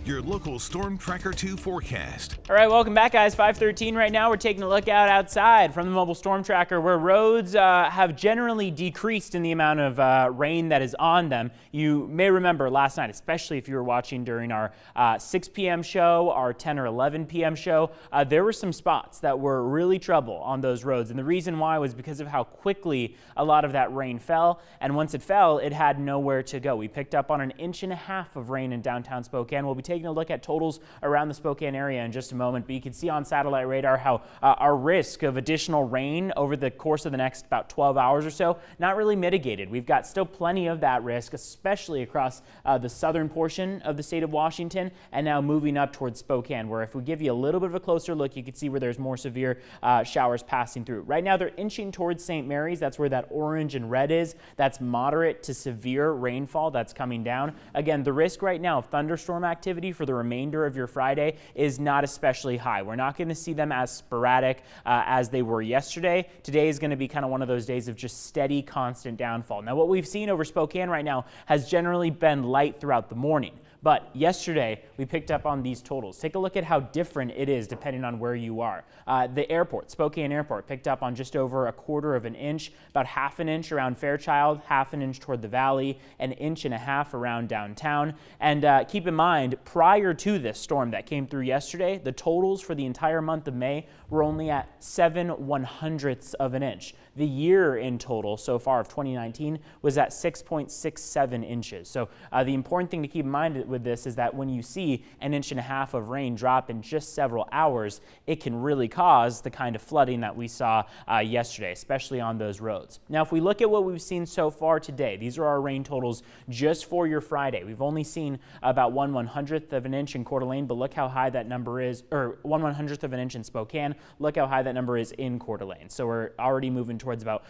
your local Storm Tracker 2 forecast. All right, welcome back, guys. 5:13 right now. We're taking a look outside from the mobile storm tracker, where roads have generally decreased in the amount of rain that is on them. You may remember last night, especially if you were watching during our 6 p.m. show, our 10 or 11 p.m. show, there were some spots that were really trouble on those roads. And the reason why was because of how quickly a lot of that rain fell. And once it fell, it had nowhere to go. We picked up on an 1.5 inches of rain in downtown Spokane. We'll be taking a look at totals around the Spokane area in just a moment, but you can see on satellite radar how our risk of additional rain over the course of the next about 12 hours or so not really mitigated. We've got still plenty of that risk, especially across the southern portion of the state of Washington, and now moving up towards Spokane, where if we give you a little bit of a closer look, you can see where there's more severe showers passing through. Right now they're inching towards St. Mary's. That's where that orange and red is. That's moderate to severe rainfall that's coming down. Again, the risk right now of thunderstorm activity for the remainder of your Friday is not especially high. We're not going to see them as sporadic as they were yesterday. Today is going to be kind of one of those days of just steady, constant downfall. Now, what we've seen over Spokane right now has generally been light throughout the morning. But yesterday, we picked up on these totals. Take a look at how different it is depending on where you are. The airport, Spokane Airport, picked up on just over 1/4 inch, about 1/2 inch around Fairchild, 1/2 inch toward the valley, 1.5 inches around downtown. And keep in mind, prior to this storm that came through yesterday, the totals for the entire month of May were only at 7/100ths of an inch. The year in total so far of 2019 was at 6.67 inches. So the important thing to keep in mind with this is that when you see 1.5 inches of rain drop in just several hours, it can really cause the kind of flooding that we saw yesterday, especially on those roads. Now, if we look at what we've seen so far today, these are our rain totals just for your Friday. We've only seen about 1/100th of an inch in Coeur d'Alene, but look how high that number is, or 1/100th of an inch in Spokane. Look how high that number is in Coeur d'Alene. So we're already moving towards about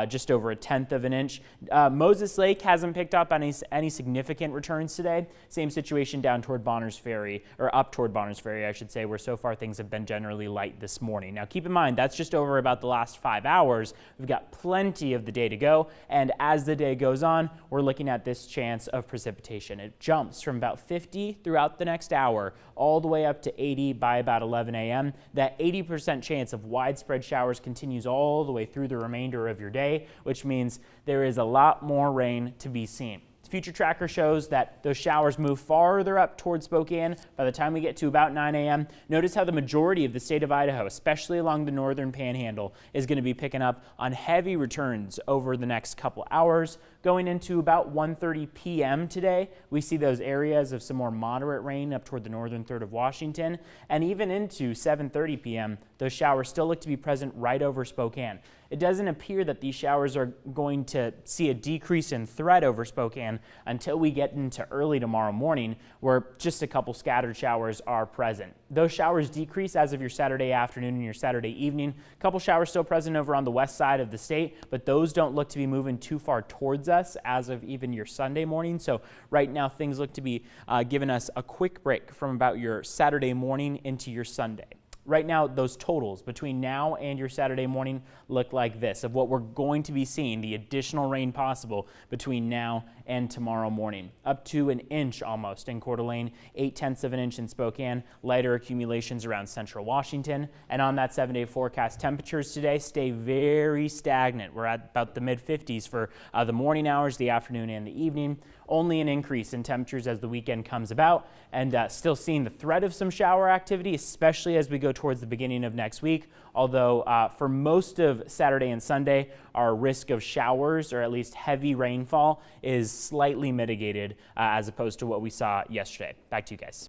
just over 1/10 of an inch. Moses Lake hasn't picked up any significant returns today. Same situation down toward Bonner's Ferry, or up toward Bonner's Ferry, I should say, where so far things have been generally light this morning. Now, keep in mind, that's just over about the last 5 hours. We've got plenty of the day to go, and as the day goes on, we're looking at this chance of precipitation. It jumps from about 50 throughout the next hour, all the way up to 80 by about 11 a.m. That 80% chance of widespread showers continues all the way through the remainder of your day, which means there is a lot more rain to be seen. Future tracker shows that those showers move farther up towards Spokane by the time we get to about 9 a.m. Notice how the majority of the state of Idaho, especially along the northern panhandle, is going to be picking up on heavy returns over the next couple hours. Going into about 1:30 p.m. today, we see those areas of some more moderate rain up toward the northern third of Washington. And even into 7:30 p.m., those showers still look to be present right over Spokane. It doesn't appear that these showers are going to see a decrease in threat over Spokane until we get into early tomorrow morning, where just a couple scattered showers are present. Those showers decrease as of your Saturday afternoon and your Saturday evening. A couple showers still present over on the west side of the state, but those don't look to be moving too far towards us as of even your Sunday morning. So right now things look to be giving us a quick break from about your Saturday morning into your Sunday. Right now, those totals between now and your Saturday morning look like this, of what we're going to be seeing, the additional rain possible between now and tomorrow morning. Up to 1 inch almost in Coeur d'Alene, 0.8 of an inch in Spokane, lighter accumulations around central Washington. And on that 7-day forecast, temperatures today stay very stagnant. We're at about the mid-50s for the morning hours, the afternoon, and the evening. Only an increase in temperatures as the weekend comes about, and still seeing the threat of some shower activity, especially as we go towards the beginning of next week. Although for most of Saturday and Sunday, our risk of showers, or at least heavy rainfall, is slightly mitigated as opposed to what we saw yesterday. Back to you guys.